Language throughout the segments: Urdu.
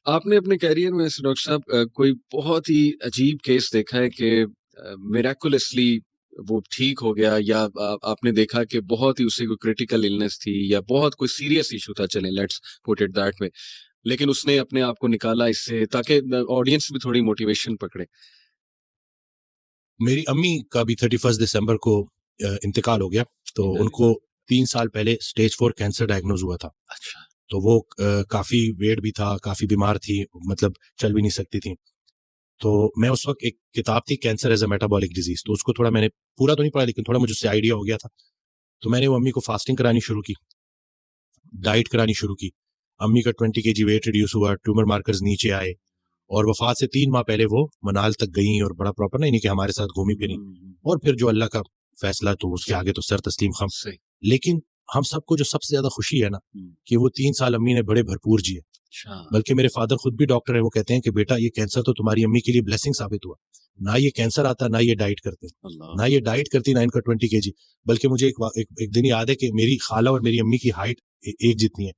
آپ نے اپنے کیریئر میں ڈاکٹر صاحب کوئی بہت ہی عجیب کیس دیکھا ہے کہ میریکولسلی وہ ٹھیک ہو گیا، یا آپ نے دیکھا کہ بہت ہی اسے کوئی کریٹیکل النس تھی یا بہت کوئی سیریس ایشو تھا، چلیں let's put it that way, لیکن اس نے اپنے آپ کو نکالا اس سے تاکہ آڈینس بھی تھوڑی موٹیویشن پکڑے؟ میری امی کا بھی 31 دسمبر کو انتقال ہو گیا، تو ان کو 3 سال پہلے اسٹیج 4 کینسر ڈائگنوز ہوا تھا. اچھا. تو وہ کافی ویٹ بھی تھا، کافی بیمار تھی، مطلب چل بھی نہیں سکتی تھی. تو میں اس وقت ایک کتاب تھی cancer as a metabolic disease, تو اس کو تھوڑا میں نے پورا تو نہیں پڑھا لیکن تھوڑا مجھے اس سے آئیڈیا ہو گیا تھا. تو میں نے وہ امی کو فاسٹنگ کرانی شروع کی، ڈائٹ کرانی شروع کی. امی کا 20 kg ویٹ ریڈیوس ہوا، ٹیومر مارکرز نیچے آئے، اور وفات سے 3 ماہ پہلے وہ منال تک گئیں، اور بڑا پراپر نہیں کہ ہمارے ساتھ گھومی پھری. اور پھر جو اللہ کا فیصلہ تو اس کے آگے تو سر تسلیم خم. لیکن ہم سب کو جو سب سے زیادہ خوشی ہے نا کہ وہ 3 سال امی نے بڑے بھرپور جیے. بلکہ میرے فادر خود بھی ڈاکٹر ہیں، وہ کہتے ہیں کہ بیٹا یہ کینسر تو تمہاری امی کے لیے بلیسنگ ثابت ہوا. نہ یہ کینسر آتا، نہ یہ ڈائٹ کرتی، نہ یہ ڈائٹ کرتی، نہ ان کا 20 kg. بلکہ مجھے ایک دن یاد ہے کہ میری خالہ اور میری امی کی ہائٹ ایک جتنی ہے،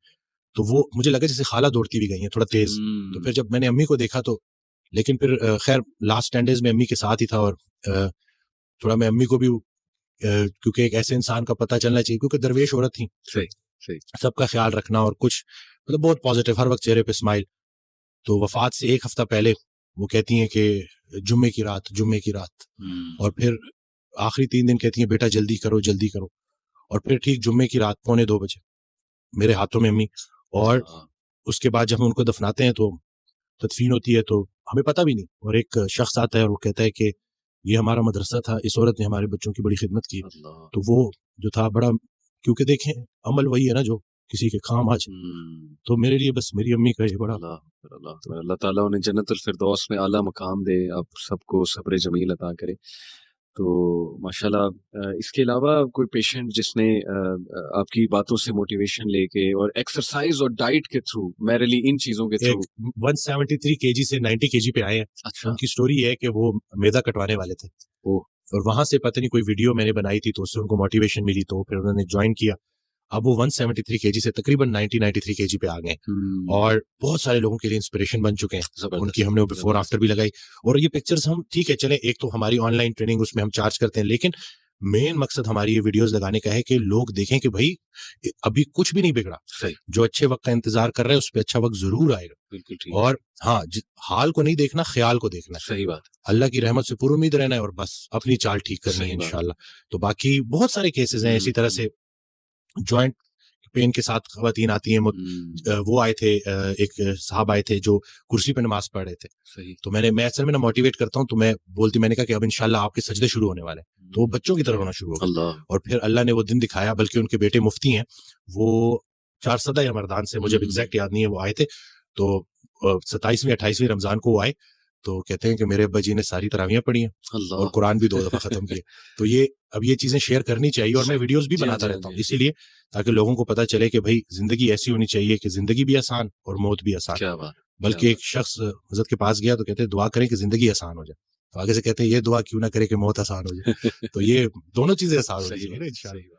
تو وہ مجھے لگا جیسے خالہ دوڑتی بھی گئی ہیں تھوڑا تیز. تو پھر جب میں نے امی کو دیکھا تو، لیکن پھر خیر لاسٹ 10 days میں امی کے ساتھ ہی تھا، اور تھوڑا میں امی کو بھی کیونکہ ایک ایسے انسان کا پتہ چلنا چاہیے، کیونکہ درویش عورت تھی، سب کا خیال رکھنا اور کچھ مطلب بہت پازیٹیو، ہر وقت چہرے پہ اسمائل. تو وفات سے 1 ہفتہ پہلے وہ کہتی ہیں کہ جمعے کی رات، اور پھر آخری 3 دن کہتی ہیں بیٹا جلدی کرو جلدی کرو. اور پھر ٹھیک جمعے کی رات 2:45 بجے میرے ہاتھوں میں امی. اور اس کے بعد جب ہم ان کو دفناتے ہیں تو تدفین ہوتی ہے، تو ہمیں پتہ بھی نہیں، اور ایک شخص آتا ہے اور وہ کہتا ہے کہ یہ ہمارا مدرسہ تھا، اس عورت نے ہمارے بچوں کی بڑی خدمت کی. تو وہ جو تھا بڑا، کیونکہ دیکھیں عمل وہی ہے نا جو کسی کے کام آج. تو میرے لیے بس میری امی کا یہ بڑا اللہ تعالیٰ انہیں جنت الفردوس میں اعلیٰ مقام دے، آپ سب کو صبر جمیل عطا کرے. تو ماشاءاللہ اس کے علاوہ کوئی پیشنٹ جس نے آپ کی باتوں سے موٹیویشن لے کے اور ایکسرسائز اور ڈائٹ کے تھرو، میرلی ان چیزوں کے تھرو 173 kg سے 90 kg پہ آئے ہیں. ان کی سٹوری ہے کہ وہ میدا کٹوانے والے تھے، اور وہاں سے پتہ نہیں کوئی ویڈیو میں نے بنائی تھی تو اس سے ان کو موٹیویشن ملی، تو پھر انہوں نے جوائن کیا. اب وہ 173 kg سے تقریباً 93 kg پہ آ گئے، اور بہت سارے لوگوں کے لیے انسپریشن بن چکے ہیں. ان کی ہم نے بیفور آفٹر بھی لگائی، اور یہ پکچرز ہم ٹھیک ہے چلیں، ایک تو ہماری آن لائن ٹریننگ اس میں ہم چارج کرتے ہیں، لیکن مین مقصد ہماری یہ ویڈیوز لگانے کا ہے کہ لوگ دیکھیں کہ بھائی ابھی کچھ بھی نہیں بگڑا، جو اچھے وقت کا انتظار کر رہے ہیں اس پہ اچھا وقت ضرور آئے گا. اور ہاں حال کو نہیں دیکھنا، خیال کو دیکھنا. صحیح بات. اللہ کی رحمت سے پر امید رہنا ہے، اور بس اپنی چال ٹھیک کرنی ہے انشاءاللہ. تو باقی بہت سارے کیسز ہیں اسی طرح سے. جوائنٹ پین کے ساتھ خواتین آتی ہیں، وہ آئے تھے، ایک صاحب آئے تھے جو کرسی پہ نماز پڑھ رہے تھے. تو میں اصل میں موٹیویٹ کرتا ہوں، تو میں نے کہا کہ اب انشاءاللہ آپ کے سجدے شروع ہونے والے ہیں. تو وہ بچوں کی طرح ہونا شروع ہو گیا، اور پھر اللہ نے وہ دن دکھایا. بلکہ ان کے بیٹے مفتی ہیں، وہ 4 یا مردان سے، مجھے ایگزیکٹ یاد نہیں ہے، وہ آئے تھے. تو 27ویں 28ویں رمضان کو وہ آئے، تو کہتے ہیں کہ میرے ابا جی نے ساری تراویحیں پڑھی ہیں اور قرآن بھی 2 دفعہ ختم کیے. تو اب یہ چیزیں شیئر کرنی چاہیے، اور میں ویڈیوز بھی بناتا رہتا ہوں اسی لیے، تاکہ لوگوں کو پتہ چلے کہ بھائی زندگی ایسی ہونی چاہیے کہ زندگی بھی آسان اور موت بھی آسان. بلکہ ایک شخص حضرت کے پاس گیا تو کہتے ہیں دعا کریں کہ زندگی آسان ہو جائے، تو آگے سے کہتے ہیں یہ دعا کیوں نہ کرے کہ موت آسان ہو جائے. تو یہ دونوں چیزیں آسان ہو جائیں انشاءاللہ.